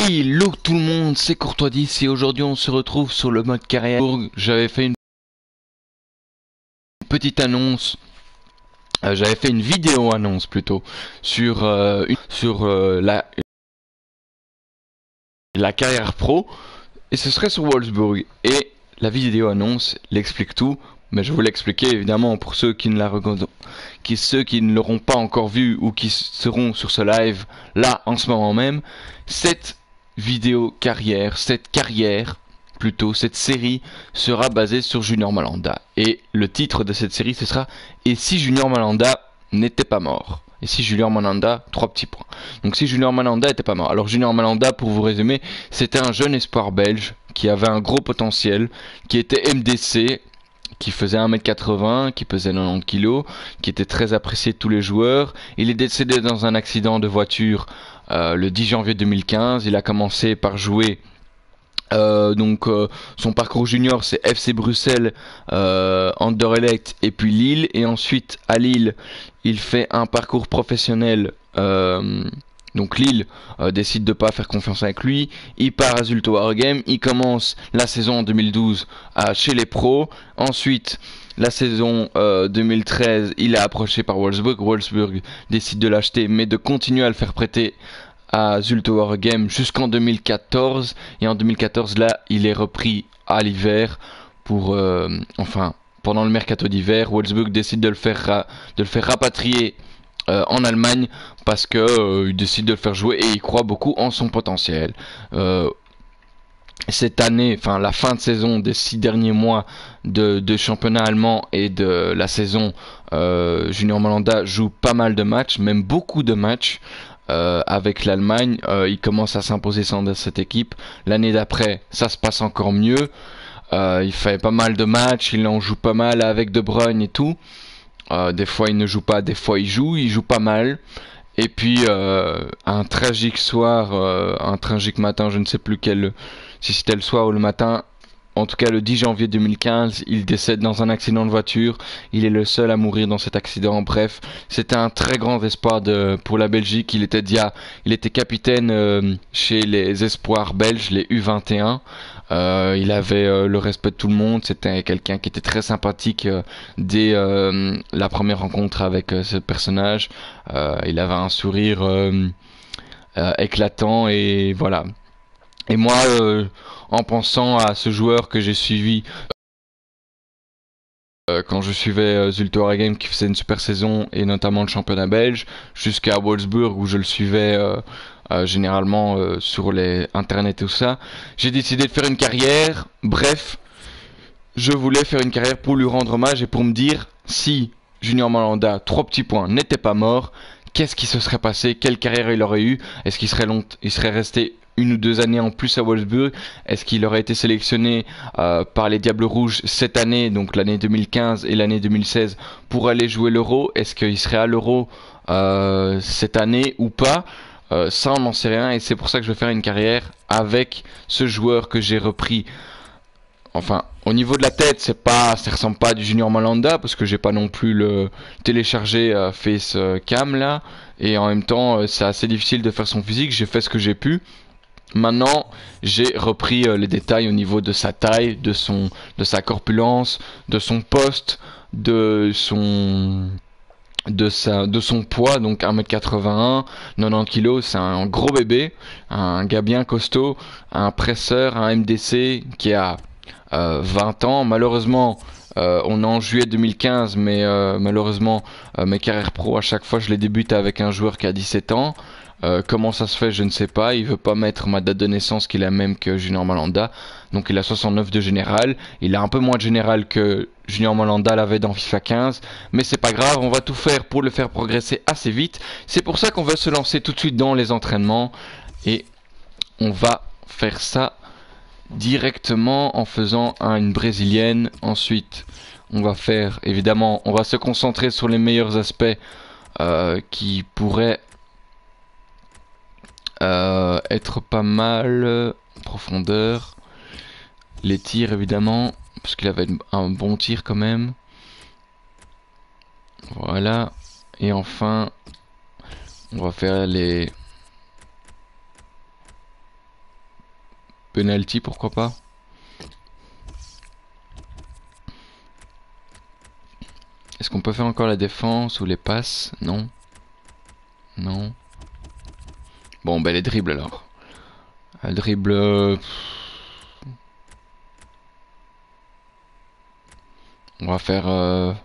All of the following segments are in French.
Hello tout le monde, c'est Courtois 10 et aujourd'hui on se retrouve sur le mode carrière. J'avais fait une petite annonce, j'avais fait une vidéo annonce plutôt sur, la carrière pro et ce serait sur Wolfsburg. Et la vidéo annonce l'explique tout, mais je vais vous l'expliquer évidemment pour ceux qui ne l'auront pas encore vu ou qui seront sur ce live là en ce moment même. Cette cette série sera basée sur Junior Malanda. Et le titre de cette série, ce sera « Et si Junior Malanda n'était pas mort ?» Et si Junior Malanda, 3 petits points. Donc si Junior Malanda n'était pas mort. Alors Junior Malanda, pour vous résumer, c'était un jeune espoir belge qui avait un gros potentiel, qui était MDC, qui faisait 1m80, qui pesait 90 kg, qui était très apprécié de tous les joueurs. Il est décédé dans un accident de voiture le 10 janvier 2015. Il a commencé par jouer son parcours junior, c'est FC Bruxelles, Anderlecht et puis Lille. Et ensuite à Lille, il fait un parcours professionnel. Donc Lille décide de pas faire confiance avec lui. Il part à Zulte Waregem. Il commence la saison en 2012 chez les pros. Ensuite, la saison 2013, il est approché par Wolfsburg. Wolfsburg décide de l'acheter, mais de continuer à le faire prêter à Zulte Waregem jusqu'en 2014. Et en 2014, là, il est repris à l'hiver pour, pendant le mercato d'hiver. Wolfsburg décide de le faire rapatrier en Allemagne parce que il décide de le faire jouer et il croit beaucoup en son potentiel. Cette année, la fin de saison des 6 derniers mois de championnat allemand et de la saison, Junior Malanda joue pas mal de matchs, même beaucoup de matchs. Avec l'Allemagne, il commence à s'imposer dans cette équipe. L'année d'après, ça se passe encore mieux. Il fait pas mal de matchs, il en joue pas mal avec De Bruyne et tout. Des fois il ne joue pas, des fois il joue pas mal. Et puis un tragique soir, un tragique matin, je ne sais plus si c'était le soir ou le matin. En tout cas, le 10 janvier 2015, il décède dans un accident de voiture. Il est le seul à mourir dans cet accident. Bref, c'était un très grand espoir pour la Belgique. Il était capitaine chez les espoirs belges, les U21. Il avait le respect de tout le monde. C'était quelqu'un qui était très sympathique dès la première rencontre avec ce personnage. Il avait un sourire éclatant et voilà. Et moi, en pensant à ce joueur que j'ai suivi quand je suivais Zulte Waregem qui faisait une super saison et notamment le championnat belge, jusqu'à Wolfsburg où je le suivais généralement sur les internet et tout ça, j'ai décidé de faire une carrière. Bref, je voulais faire une carrière pour lui rendre hommage et pour me dire si Junior Malanda, 3 petits points, n'était pas mort, qu'est-ce qui se serait passé, quelle carrière il aurait eu, est-ce qu'il serait resté 1 ou 2 années en plus à Wolfsburg, est-ce qu'il aurait été sélectionné par les Diables Rouges cette année, donc l'année 2015 et l'année 2016, pour aller jouer l'Euro, est-ce qu'il serait à l'Euro cette année ou pas, ça on n'en sait rien et c'est pour ça que je vais faire une carrière avec ce joueur que j'ai repris. Enfin, au niveau de la tête, ça ressemble pas à du Junior Malanda parce que j'ai pas non plus le téléchargé Face Cam là, et en même temps, c'est assez difficile de faire son physique. J'ai fait ce que j'ai pu. Maintenant, j'ai repris les détails au niveau de sa taille, de sa corpulence, de son poste, de son poids, donc 1m81, 90 kg, c'est un gros bébé, un gars bien costaud, un presseur, un MDC qui a 20 ans. Malheureusement, on est en juillet 2015, mais malheureusement, mes carrières pro, à chaque fois, je les débute avec un joueur qui a 17 ans. Comment ça se fait, je ne sais pas. Il veut pas mettre ma date de naissance qu'il a même que Junior Malanda. Donc il a 69 de général. Il a un peu moins de général que Junior Malanda l'avait dans FIFA 15. Mais c'est pas grave, on va tout faire pour le faire progresser assez vite. C'est pour ça qu'on va se lancer tout de suite dans les entraînements. Et on va faire ça directement en faisant une brésilienne. Ensuite, on va se concentrer sur les meilleurs aspects qui pourraient être pas mal. Profondeur, les tirs évidemment, parce qu'il avait un bon tir quand même. Voilà. Et enfin, on va faire Penalty, pourquoi pas. Est-ce qu'on peut faire encore la défense ou les passes? Non. Non. Bon, ben les dribbles alors. Le dribble... on va faire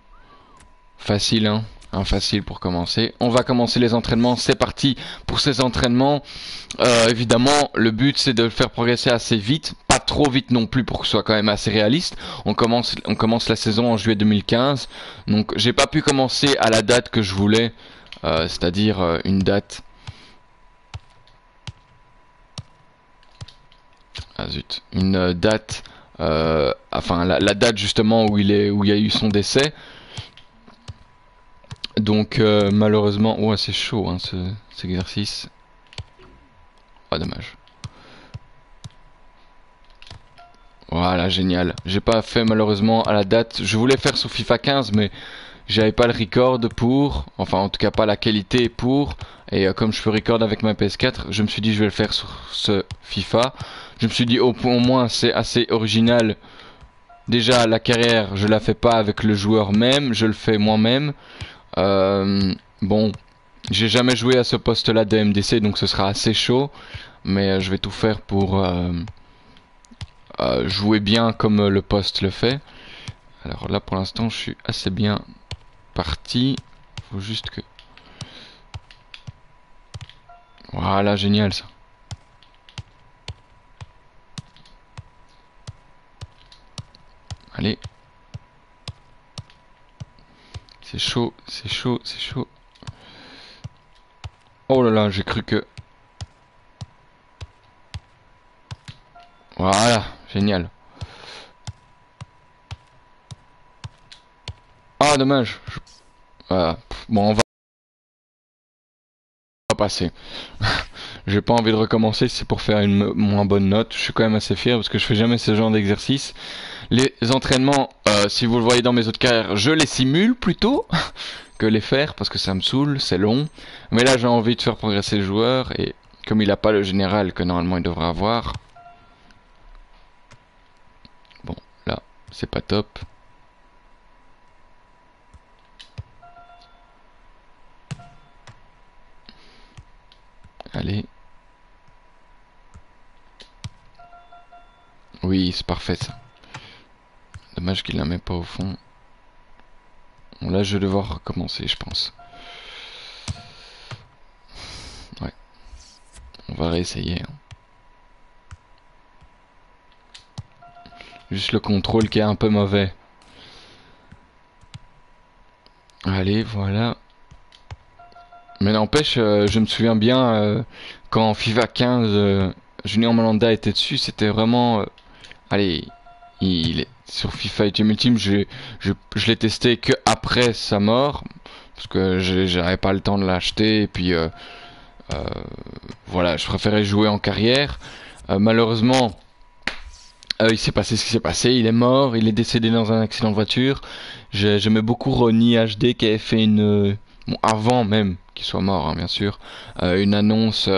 facile, hein. Un facile pour commencer. On va commencer les entraînements. C'est parti pour ces entraînements. Évidemment, le but c'est de le faire progresser assez vite. Pas trop vite non plus pour que ce soit quand même assez réaliste. On commence la saison en juillet 2015. Donc j'ai pas pu commencer à la date que je voulais. C'est-à-dire une date... Ah zut. Une date... enfin la date justement où il y a eu son décès. Donc malheureusement, ouais c'est chaud hein, cet exercice. Ah dommage. Voilà génial. J'ai pas fait malheureusement à la date. Je voulais faire sur FIFA 15 mais j'avais pas le record pour. Enfin en tout cas pas la qualité pour. Et comme je peux record avec ma PS4, je me suis dit je vais le faire sur ce FIFA. Je me suis dit au moins c'est assez original. Déjà la carrière je la fais pas avec le joueur même, je le fais moi-même. Bon, j'ai jamais joué à ce poste-là de MDC, donc ce sera assez chaud, mais je vais tout faire pour jouer bien comme le poste le fait. Alors là, pour l'instant, je suis assez bien parti. Faut juste que... Voilà, génial ça. Allez. C'est chaud, c'est chaud, c'est chaud. Oh là là, j'ai cru que... Voilà, génial. Ah, dommage. Voilà. Bon, on va passer. J'ai pas envie de recommencer, c'est pour faire une moins bonne note. Je suis quand même assez fier parce que je fais jamais ce genre d'exercice. Les entraînements, si vous le voyez dans mes autres carrières, je les simule plutôt que les faire parce que ça me saoule, c'est long. Mais là, j'ai envie de faire progresser le joueur et comme il a pas le général que normalement il devrait avoir. Bon, là, c'est pas top. Allez. Oui, c'est parfait ça. Dommage qu'il la met pas au fond. Bon, là, je vais devoir recommencer, je pense. Ouais. On va réessayer. Hein. Juste le contrôle qui est un peu mauvais. Allez, voilà. Mais n'empêche, je me souviens bien quand FIFA 15, Junior Malanda était dessus, c'était vraiment... allez, sur FIFA Ultimate Team, je l'ai testé que après sa mort, parce que j'avais pas le temps de l'acheter, et puis voilà, je préférais jouer en carrière. Malheureusement, il s'est passé ce qui s'est passé, il est mort, il est décédé dans un accident de voiture. J'aimais beaucoup Ronnie HD qui avait fait une... bon, avant même qu'il soit mort, hein, bien sûr, une annonce...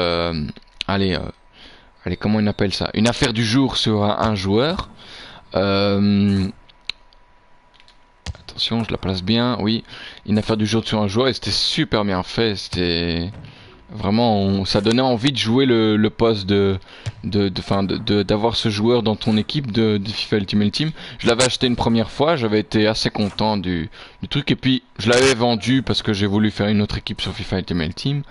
allez, allez, comment on appelle ça? Une affaire du jour sur un joueur. Attention, je la place bien, oui. Une affaire du jour sur un joueur et c'était super bien fait. C'était... Vraiment, ça donnait envie de jouer le poste d'avoir ce joueur dans ton équipe de FIFA Ultimate Team. Je l'avais acheté une première fois, j'avais été assez content du truc et puis je l'avais vendu parce que j'ai voulu faire une autre équipe sur FIFA Ultimate Team.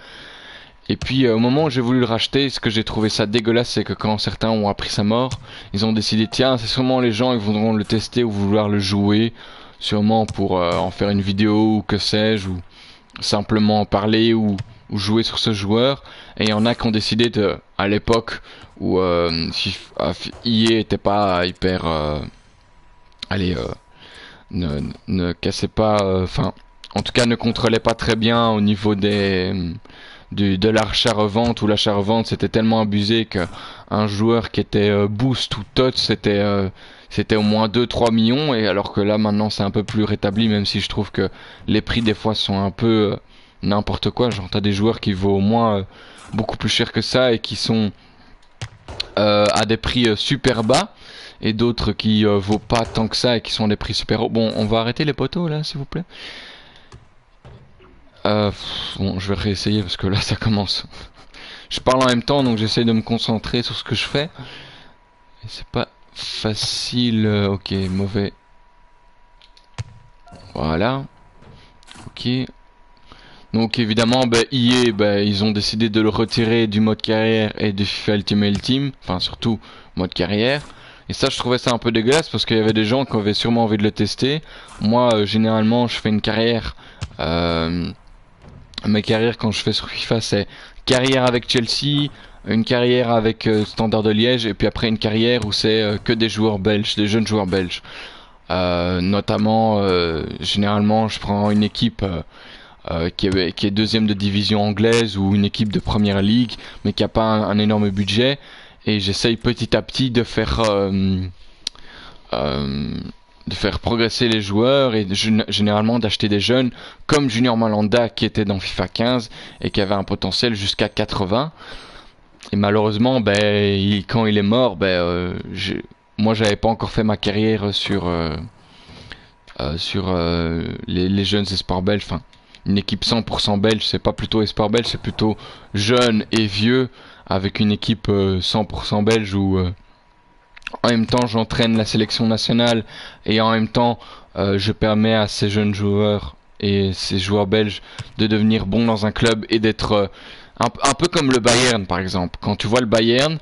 Et puis au moment où j'ai voulu le racheter, ce que j'ai trouvé ça dégueulasse, c'est que quand certains ont appris sa mort, ils ont décidé tiens, c'est sûrement les gens qui voudront le tester ou vouloir le jouer, sûrement pour en faire une vidéo ou que sais-je, ou simplement en parler ou jouer sur ce joueur. Et il y en a qui ont décidé de, à l'époque où EA était pas hyper allez ne cassait pas enfin en tout cas ne contrôlait pas très bien au niveau de l'achat-revente, ou l'achat-revente c'était tellement abusé que un joueur qui était boost ou tot c'était au moins 2-3 millions, et alors que là maintenant c'est un peu plus rétabli, même si je trouve que les prix des fois sont un peu n'importe quoi. Genre t'as des joueurs qui vaut au moins beaucoup plus cher que ça et qui sont à à des prix super bas et d'autres qui vaut pas tant que ça et qui sont des prix super hauts. Bon, on va arrêter les poteaux là, s'il vous plaît. Bon, je vais réessayer parce que là ça commence. Je parle en même temps, donc j'essaie de me concentrer sur ce que je fais. Et c'est pas facile. Ok, mauvais. Voilà. Ok. Donc évidemment, EA, ils ont décidé de le retirer du mode carrière et du FIFA Ultimate Team. Enfin, surtout mode carrière. Et ça, je trouvais ça un peu dégueulasse parce qu'il y avait des gens qui avaient sûrement envie de le tester. Moi, généralement, je fais une carrière. Mes carrières quand je fais sur FIFA, c'est carrière avec Chelsea, une carrière avec Standard de Liège, et puis après une carrière où c'est que des joueurs belges, des jeunes joueurs belges. Notamment, généralement, je prends une équipe qui est deuxième de division anglaise ou une équipe de première ligue, mais qui a pas un énorme budget, et j'essaye petit à petit de faire progresser les joueurs et généralement d'acheter des jeunes comme Junior Malanda qui était dans FIFA 15 et qui avait un potentiel jusqu'à 80. Et malheureusement, quand il est mort, moi j'avais pas encore fait ma carrière sur les jeunes espoirs belges. Enfin, une équipe 100% belge, c'est pas plutôt espoir belge, c'est plutôt jeune et vieux avec une équipe 100% belge où en même temps j'entraîne la sélection nationale et en même temps je permets à ces jeunes joueurs et ces joueurs belges de devenir bons dans un club et d'être un peu comme le Bayern par exemple. Quand tu vois le Bayern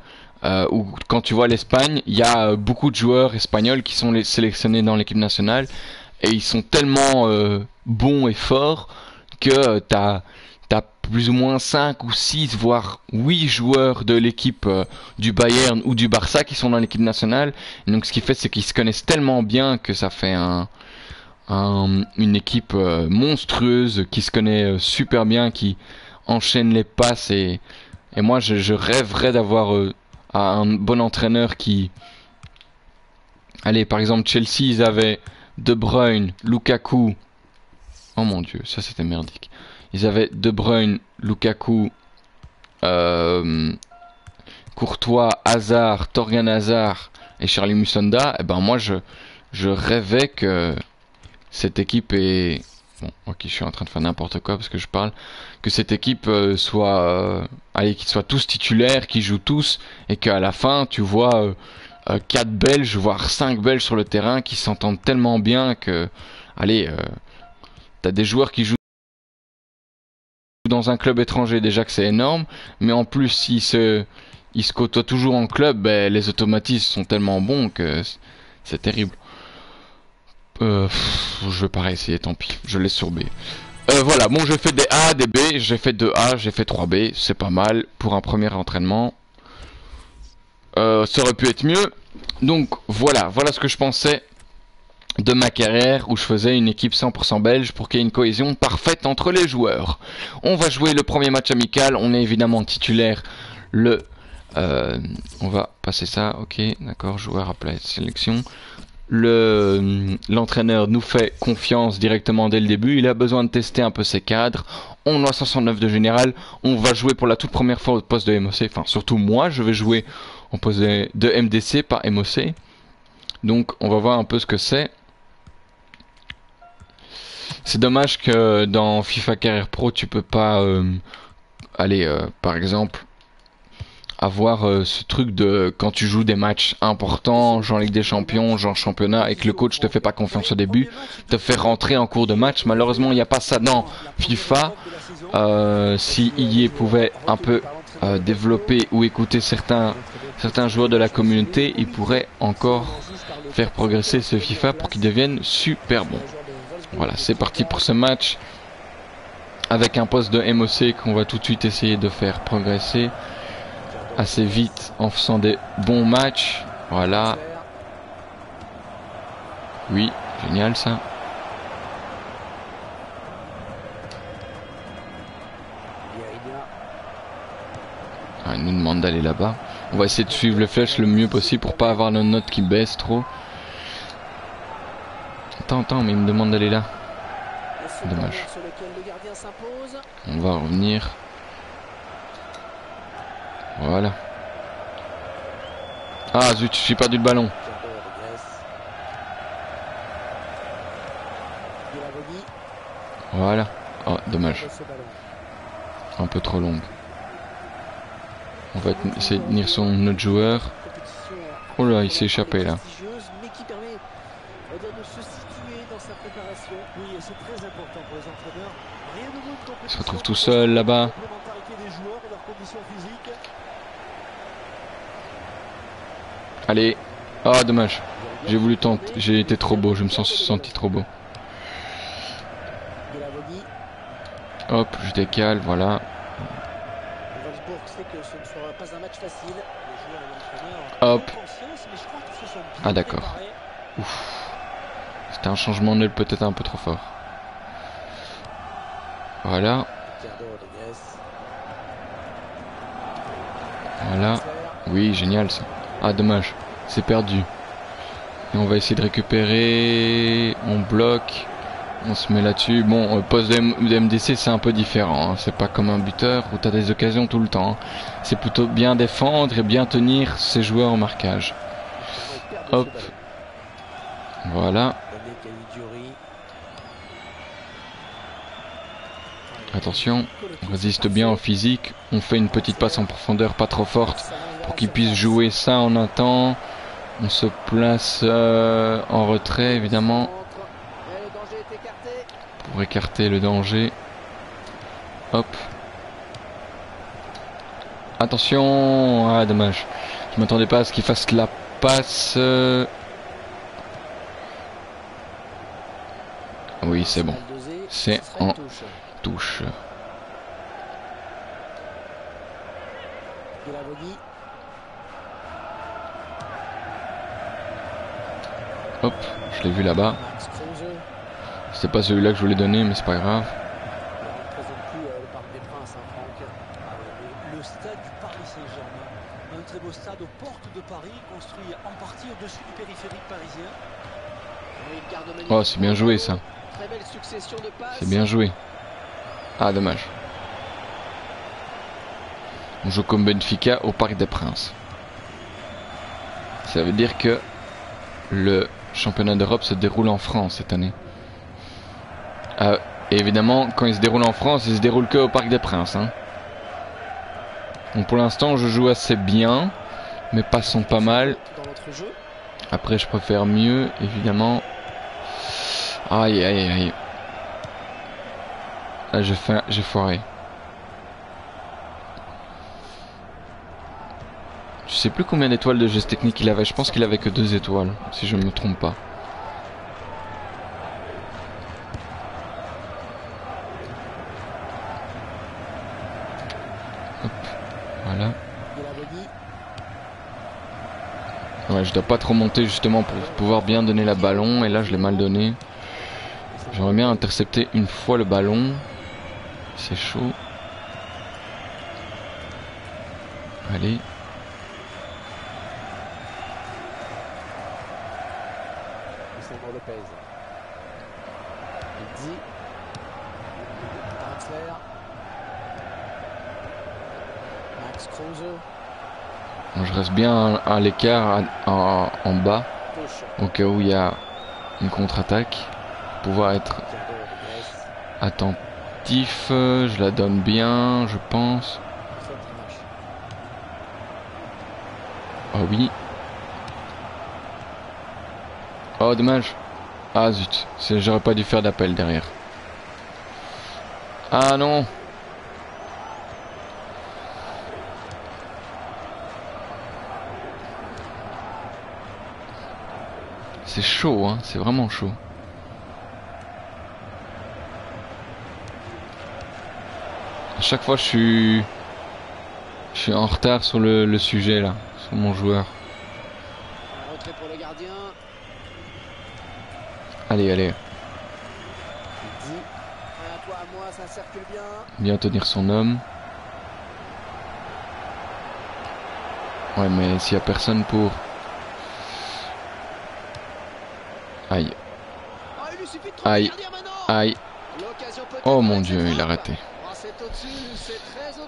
ou quand tu vois l'Espagne, il y a beaucoup de joueurs espagnols qui sont sélectionnés dans l'équipe nationale et ils sont tellement bons et forts que t'as plus ou moins 5 ou 6 voire 8 joueurs de l'équipe du Bayern ou du Barça qui sont dans l'équipe nationale. Et donc ce qui fait c'est qu'ils se connaissent tellement bien que ça fait une équipe monstrueuse qui se connaît super bien, qui enchaîne les passes et moi je rêverais d'avoir un bon entraîneur qui... Allez, par exemple Chelsea, ils avaient De Bruyne, Lukaku. Oh mon dieu, ça c'était merdique. Ils avaient De Bruyne, Lukaku, Courtois, Hazard, Torgan Hazard et Charlie Musonda. Et ben moi je rêvais que cette équipe est... Bon, ok, je suis en train de faire n'importe quoi parce que je parle. Que cette équipe soit... allez, qu'ils soient tous titulaires, qu'ils jouent tous, et qu'à la fin, tu vois 4 Belges, voire 5 Belges sur le terrain qui s'entendent tellement bien que... Allez, t'as des joueurs qui jouent dans un club étranger, déjà que c'est énorme, mais en plus, s'ils se côtoient toujours en club, les automatismes sont tellement bons que c'est terrible. Je vais pas réessayer, tant pis, je laisse sur B. Voilà, bon, j'ai fait des A, des B, j'ai fait 2 A, j'ai fait 3 B, c'est pas mal pour un premier entraînement. Ça aurait pu être mieux. Donc voilà ce que je pensais de ma carrière où je faisais une équipe 100% belge pour qu'il y ait une cohésion parfaite entre les joueurs. On va jouer le premier match amical, on est évidemment titulaire on va passer ça, ok, d'accord, joueur appelé sélection. L'entraîneur nous fait confiance directement dès le début, il a besoin de tester un peu ses cadres. On a 69 de général, on va jouer pour la toute première fois au poste de MOC, enfin surtout moi je vais jouer au poste de MDC, pas MOC. Donc on va voir un peu ce que c'est. C'est dommage que dans FIFA Carrière Pro tu peux pas par exemple avoir ce truc de quand tu joues des matchs importants, genre Ligue des Champions, genre championnat, et que le coach te fait pas confiance au début, te faire rentrer en cours de match. Malheureusement, il n'y a pas ça dans FIFA. Si EA pouvait un peu développer ou écouter certains joueurs de la communauté, ils pourraient encore faire progresser ce FIFA pour qu'il devienne super bon. Voilà, c'est parti pour ce match avec un poste de MOC qu'on va tout de suite essayer de faire progresser assez vite en faisant des bons matchs. Voilà. Oui, génial ça. Ah, il nous demande d'aller là-bas. On va essayer de suivre les flèches le mieux possible pour pas avoir nos notes qui baissent trop. Attends, mais il me demande d'aller là. Dommage. On va revenir. Voilà. Ah zut, j'ai perdu le ballon. Voilà. Oh, dommage. Un peu trop longue. On va essayer de tenir son autre joueur. Oh là, il s'est échappé là. Il se retrouve tout seul là-bas. Allez. Ah, dommage. J'ai voulu tenter. J'ai été trop beau. Je me suis senti trop beau. Hop, je décale, voilà. Hop. Ah d'accord. Ouf. C'était un changement nul peut-être un peu trop fort. Voilà. Voilà. Oui, génial ça. Ah dommage. C'est perdu. Et on va essayer de récupérer. On bloque. On se met là-dessus. Bon, poste de MDC c'est un peu différent. Hein. C'est pas comme un buteur où tu as des occasions tout le temps. Hein. C'est plutôt bien défendre et bien tenir ses joueurs au marquage. Hop. Voilà. Attention. On résiste bien au physique. On fait une petite passe en profondeur pas trop forte pour qu'il puisse jouer ça en un temps. On se place en retrait évidemment. Pour écarter le danger. Hop. Attention. Ah dommage. Je m'attendais pas à ce qu'il fasse la passe. Oui c'est bon. C'est en touche. Hop. Je l'ai vu là-bas. C'est pas celui-là que je voulais donner, mais c'est pas grave. Le stade du Paris Saint-Germain, un très beau stade aux portes de Paris, construit en partie au-dessus du périphérique parisien. Oh, c'est bien joué ça. C'est bien joué. Ah, dommage. On joue comme Benfica au Parc des Princes. Ça veut dire que le championnat d'Europe se déroule en France cette année. Et évidemment, quand il se déroule en France, il se déroule que au Parc des Princes. Hein. Donc pour l'instant, je joue assez bien. Mes passes sont pas mal. Après, je préfère mieux, évidemment. Aïe, aïe, aïe. Là, j'ai foiré. Je sais plus combien d'étoiles de geste technique il avait. Je pense qu'il avait que 2 étoiles, si je ne me trompe pas. Voilà. Ouais, je dois pas trop monter justement pour pouvoir bien donner la ballon. Et là, je l'ai mal donné. J'aimerais bien intercepter une fois le ballon. C'est chaud. Allez. Bon, je reste bien à l'écart en bas au cas où il y a une contre-attaque. Pouvoir être attentif. Je la donne bien, je pense. Oh oui. Oh dommage. Ah zut, j'aurais pas dû faire d'appel derrière. Ah non. C'est chaud, hein, c'est vraiment chaud. À chaque fois, je suis en retard sur le sujet là, sur mon joueur. Allez, allez. Bien tenir son homme. Ouais, mais s'il n'y a personne pour... Aïe. Aïe. Aïe. Oh mon Dieu, il a raté.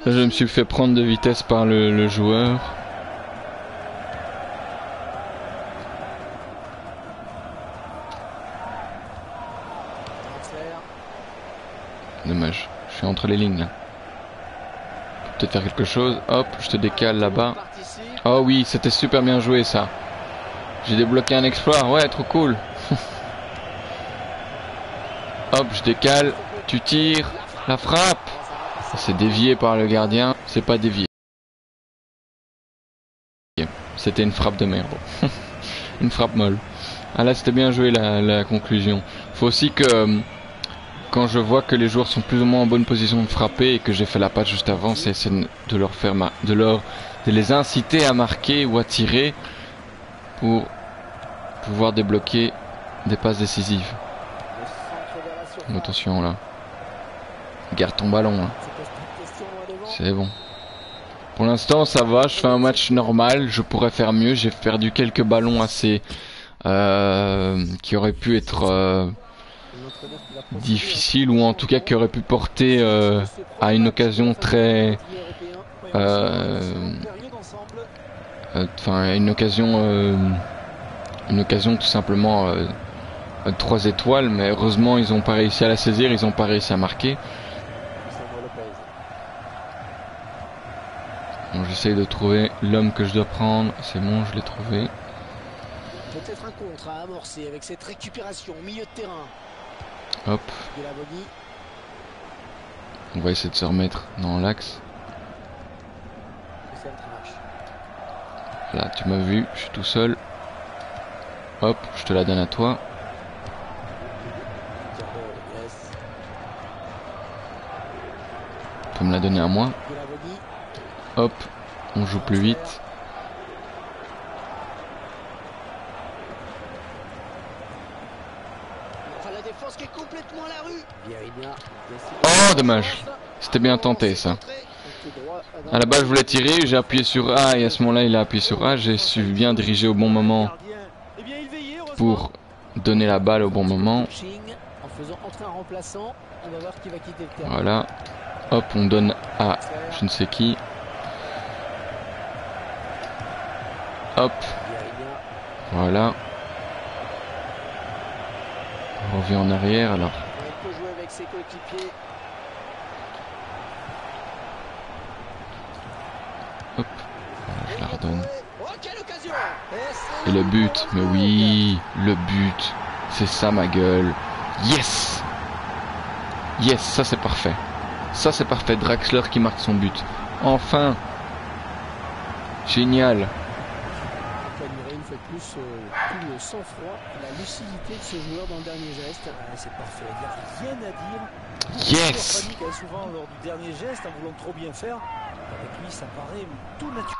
Je me suis fait prendre de vitesse par le joueur. Dommage. Je suis entre les lignes là. Peut-être faire quelque chose. Hop, je te décale là-bas. Oh oui, c'était super bien joué ça. J'ai débloqué un exploit. Ouais, trop cool. Hop, je décale. Tu tires. La frappe. C'est dévié par le gardien. C'est pas dévié. C'était une frappe de merde. Une frappe molle. Ah là, c'était bien joué la conclusion. Faut aussi que quand je vois que les joueurs sont plus ou moins en bonne position de frapper et que j'ai fait la passe juste avant, c'est de leur faire de les inciter à marquer ou à tirer pour pouvoir débloquer des passes décisives. Attention là. Garde ton ballon là. C'est bon. Pour l'instant ça va, je fais un match normal, je pourrais faire mieux, j'ai perdu quelques ballons assez qui auraient pu être difficiles ou en tout cas qui auraient pu porter à une occasion très enfin une occasion tout simplement 3 étoiles, mais heureusement ils n'ont pas réussi à la saisir, ils n'ont pas réussi à marquer. Bon, j'essaye de trouver l'homme que je dois prendre. C'est bon, je l'ai trouvé. Peut-être un contre à amorcer avec cette récupération au milieu de terrain. Hop. On va essayer de se remettre dans l'axe. Là, tu m'as vu, je suis tout seul. Hop, je te la donne à toi. Tu peux me la donner à moi. Hop, on joue plus vite. Oh, dommage. C'était bien tenté, ça. À la base, je voulais tirer, j'ai appuyé sur A et à ce moment-là, il a appuyé sur A. J'ai su bien diriger au bon moment pour donner la balle au bon moment. Voilà. Hop, on donne à je ne sais qui. Hop. Voilà. On revient en arrière alors. Hop. Voilà, je la redonne. Et le but, mais oui, le but. C'est ça ma gueule. Yes! Yes, ça c'est parfait. Ça c'est parfait, Draxler qui marque son but. Enfin! Génial! Une fois de plus, tout le sang-froid, la lucidité de ce joueur dans le dernier geste. C'est parfait, il n'y a rien à dire. Yes! Souvent lors du dernier geste, en voulant trop bien faire, avec lui ça paraît tout naturel.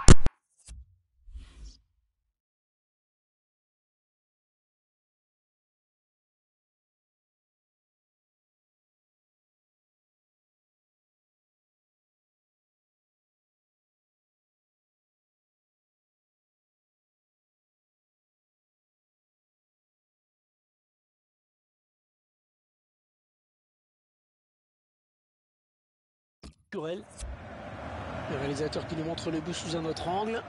Le réalisateur qui nous montre le but sous un autre angle.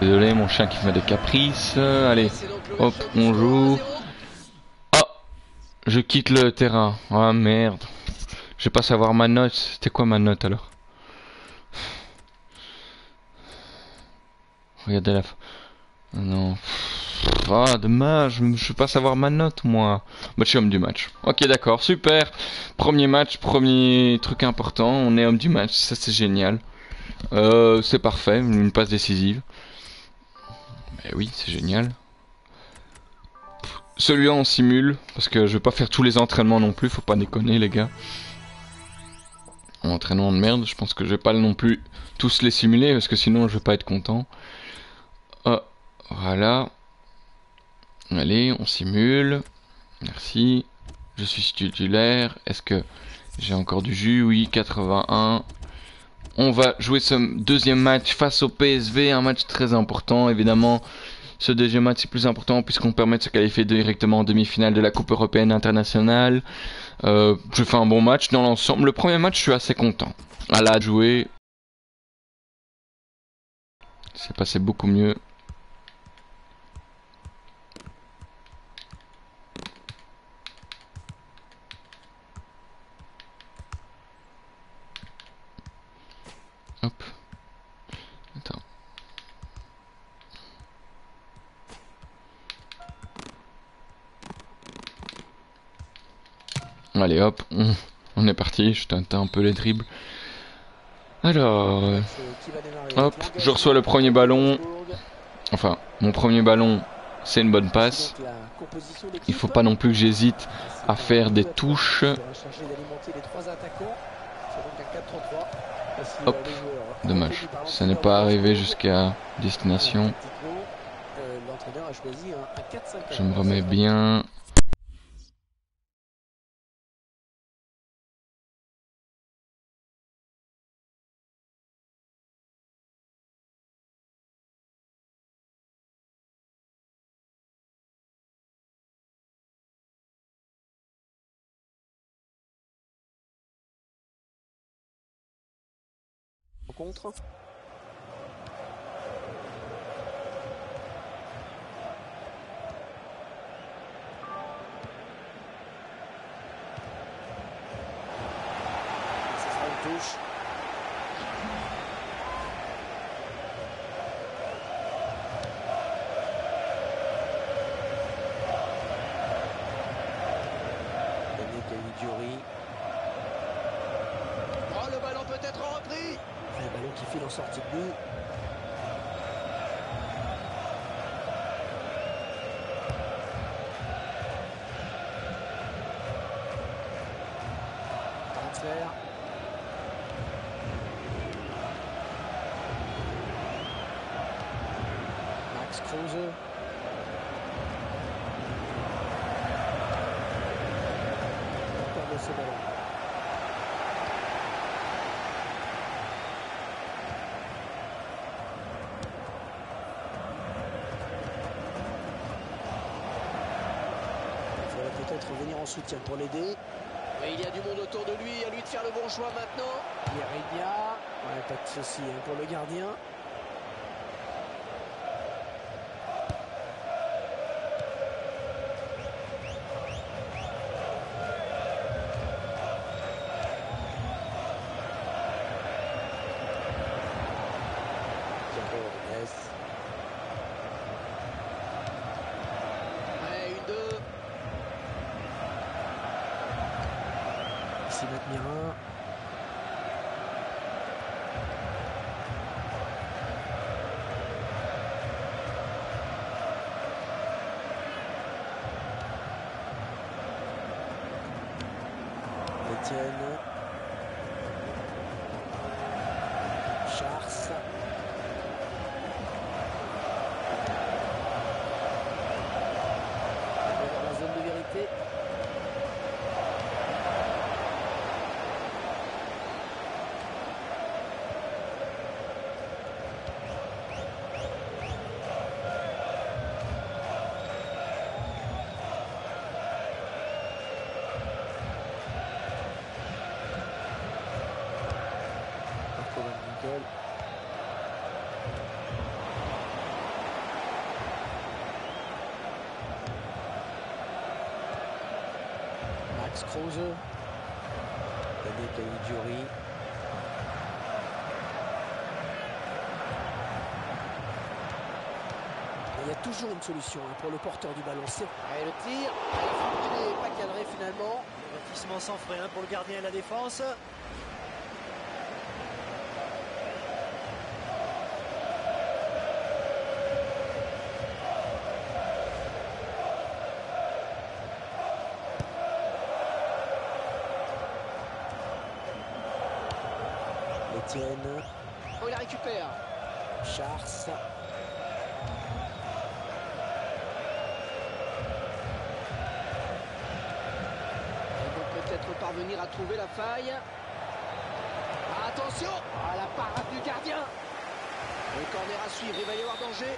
Désolé, mon chien qui fait des caprices. Allez, hop, on joue. Oh, je quitte le terrain. Ah merde. Je vais pas savoir ma note. C'était quoi ma note alors? Regardez la... Non. Ah, dommage. Je vais pas savoir ma note, moi. Bah, je suis homme du match. Ok, d'accord, super. Premier match, premier truc important. On est homme du match. Ça, c'est génial. C'est parfait. Une passe décisive. Eh oui, c'est génial. Celui-là, on simule. Parce que je vais pas faire tous les entraînements non plus. Faut pas déconner, les gars. Entraînement de merde. Je pense que je vais pas non plus tous les simuler. Parce que sinon, je vais pas être content. Voilà. Allez, on simule. Merci. Je suis titulaire. Est-ce que j'ai encore du jus? Oui, 81. On va jouer ce deuxième match face au PSV. Un match très important, évidemment. Ce deuxième match est plus important puisqu'on permet de se qualifier directement en demi-finale de la Coupe européenne internationale. Je fais un bon match dans l'ensemble. Le premier match, je suis assez content. À la jouer, c'est passé beaucoup mieux. Allez hop, on est parti, je tente un peu les dribbles. Alors, hop, je reçois le premier ballon. Enfin, mon premier ballon, c'est une bonne passe. Il faut pas non plus que j'hésite à faire des touches. Hop, dommage, ça n'est pas arrivé jusqu'à destination. Je me remets bien. Contre. Ça sera une touche. Oh, le ballon peut être repris. Le ballon qui file en sortie de but. Transfert. Max Kruse. On perd ce ballon. Peut-être venir en soutien pour l'aider. Mais il y a du monde autour de lui, à lui de faire le bon choix maintenant. Yerenia, ouais, pas de souci pour le gardien. Mirin. Etienne. Chars. Dans la zone de vérité. Max Kruse. Yannick Caligiuri. Il y a toujours une solution pour le porteur du ballon. Et le tir, il n'est pas cadré finalement. Avertissement sans frein pour le gardien et la défense. Etienne. Oh, il la récupère. Chars. Peut-être parvenir à trouver la faille. Ah, attention, la parade du gardien. Le corner à suivre, il va y avoir danger.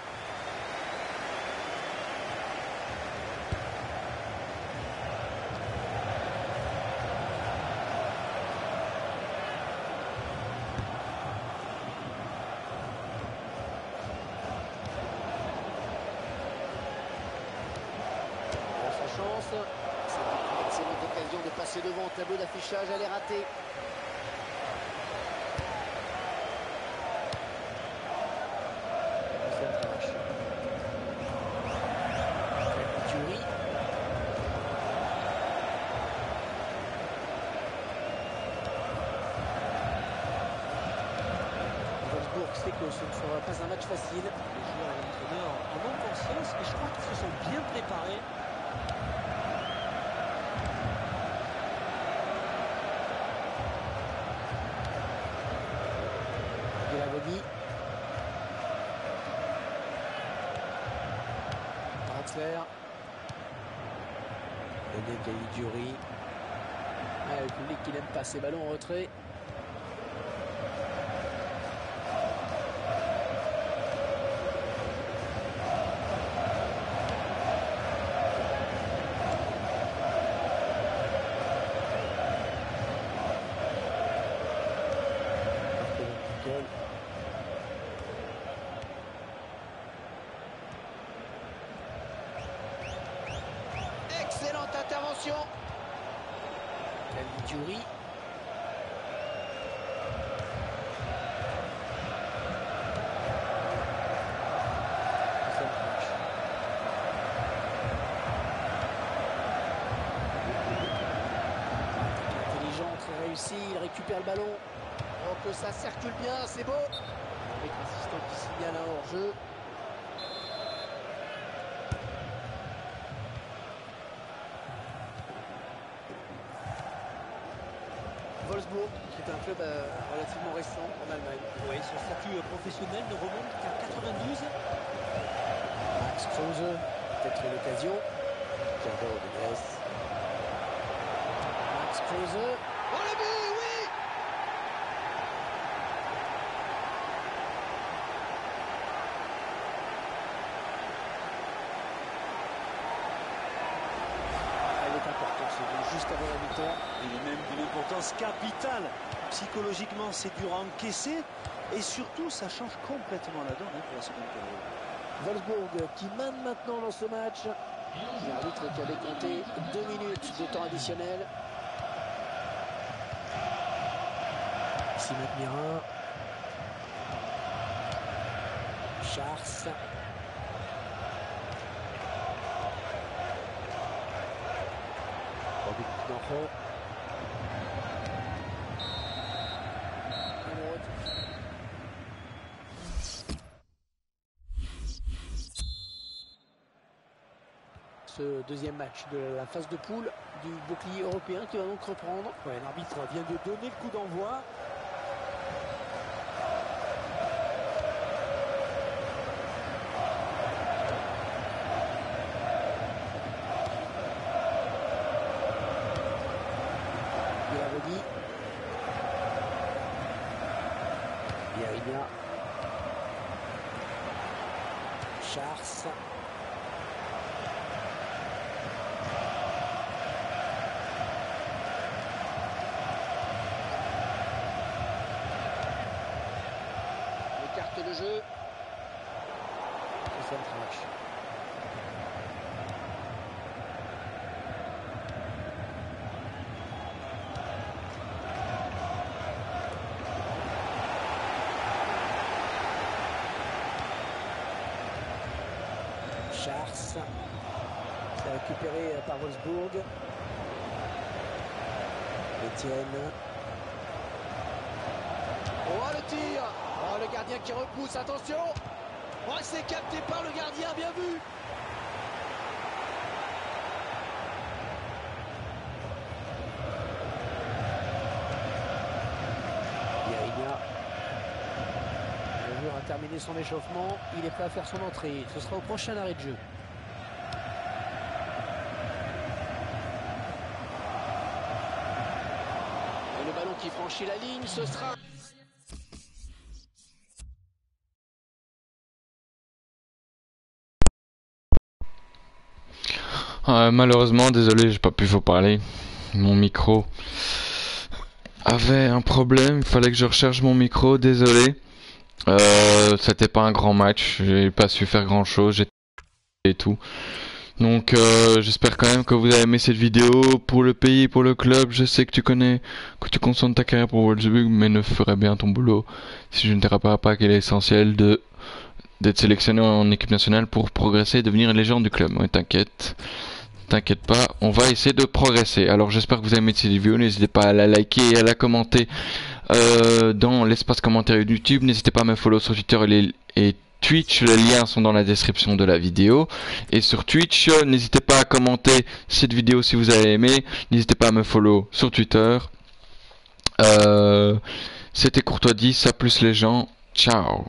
Sa chance. C'est une excellente occasion de passer devant. Tableau d'affichage, elle est ratée. que ce ne sera pas un match facile. Les joueurs et l'entraîneur en ont conscience et je crois qu'ils se sont bien préparés. De la Bobby. Draxler. René Gaïdjuri. Ah, le public qui n'aime pas ces ballons en retrait. Excellente intervention. Gaïdjuri. Intelligent, très réussi, il récupère le ballon. Oh, que ça circule bien, c'est beau. Avec l'assistant qui signale un hors-jeu. Wolfsburg, qui est un club relativement récent en Allemagne. Oui, son statut professionnel ne remonte qu'à 92. Max Kruse, peut-être l'occasion. Gerber Rodriguez. Max Kruse. Oh, le but, oui. Elle est importante, ce but, juste avant la mi-temps. Il est même d'une importance capitale. Psychologiquement, c'est dur à encaisser. Et surtout, ça change complètement la donne pour la seconde période. Wolfsburg qui mène maintenant dans ce match. L'arbitre qui avait compté 2 minutes de temps additionnel. Ici Mirin. Chars. Robin Knoche. Ce deuxième match de la phase de poule du bouclier européen qui va donc reprendre. Ouais, l'arbitre vient de donner le coup d'envoi. Biravogui. Biarinia. Chars. Écarte le jeu. Christian Trash. Chars. C'est récupéré par Wolfsburg. Etienne. Oh, le tir. Oh, le gardien qui repousse, attention. Oh, c'est capté par le gardien, bien vu. Biarinia. Le joueur a terminé son échauffement. Il est prêt à faire son entrée. Ce sera au prochain arrêt de jeu. Et le ballon qui franchit la ligne, ce sera... Malheureusement, désolé, j'ai pas pu vous parler. Mon micro avait un problème, il fallait que je recharge mon micro, désolé. C'était pas un grand match, j'ai pas su faire grand chose, j'étais et tout. Donc j'espère quand même que vous avez aimé cette vidéo. Pour le pays, pour le club, je sais que tu concentres ta carrière pour Wolfsburg, mais ne ferais bien ton boulot si je ne te rappelle pas qu'il est essentiel d'être sélectionné en équipe nationale pour progresser et devenir une légende du club. Ouais, t'inquiète pas, on va essayer de progresser. Alors j'espère que vous avez aimé cette vidéo, n'hésitez pas à la liker et à la commenter dans l'espace commentaire YouTube. N'hésitez pas à me follow sur Twitter et Twitch, les liens sont dans la description de la vidéo. Et sur Twitch, n'hésitez pas à commenter cette vidéo si vous avez aimé. N'hésitez pas à me follow sur Twitter. C'était Courtois 10, à plus les gens. Ciao.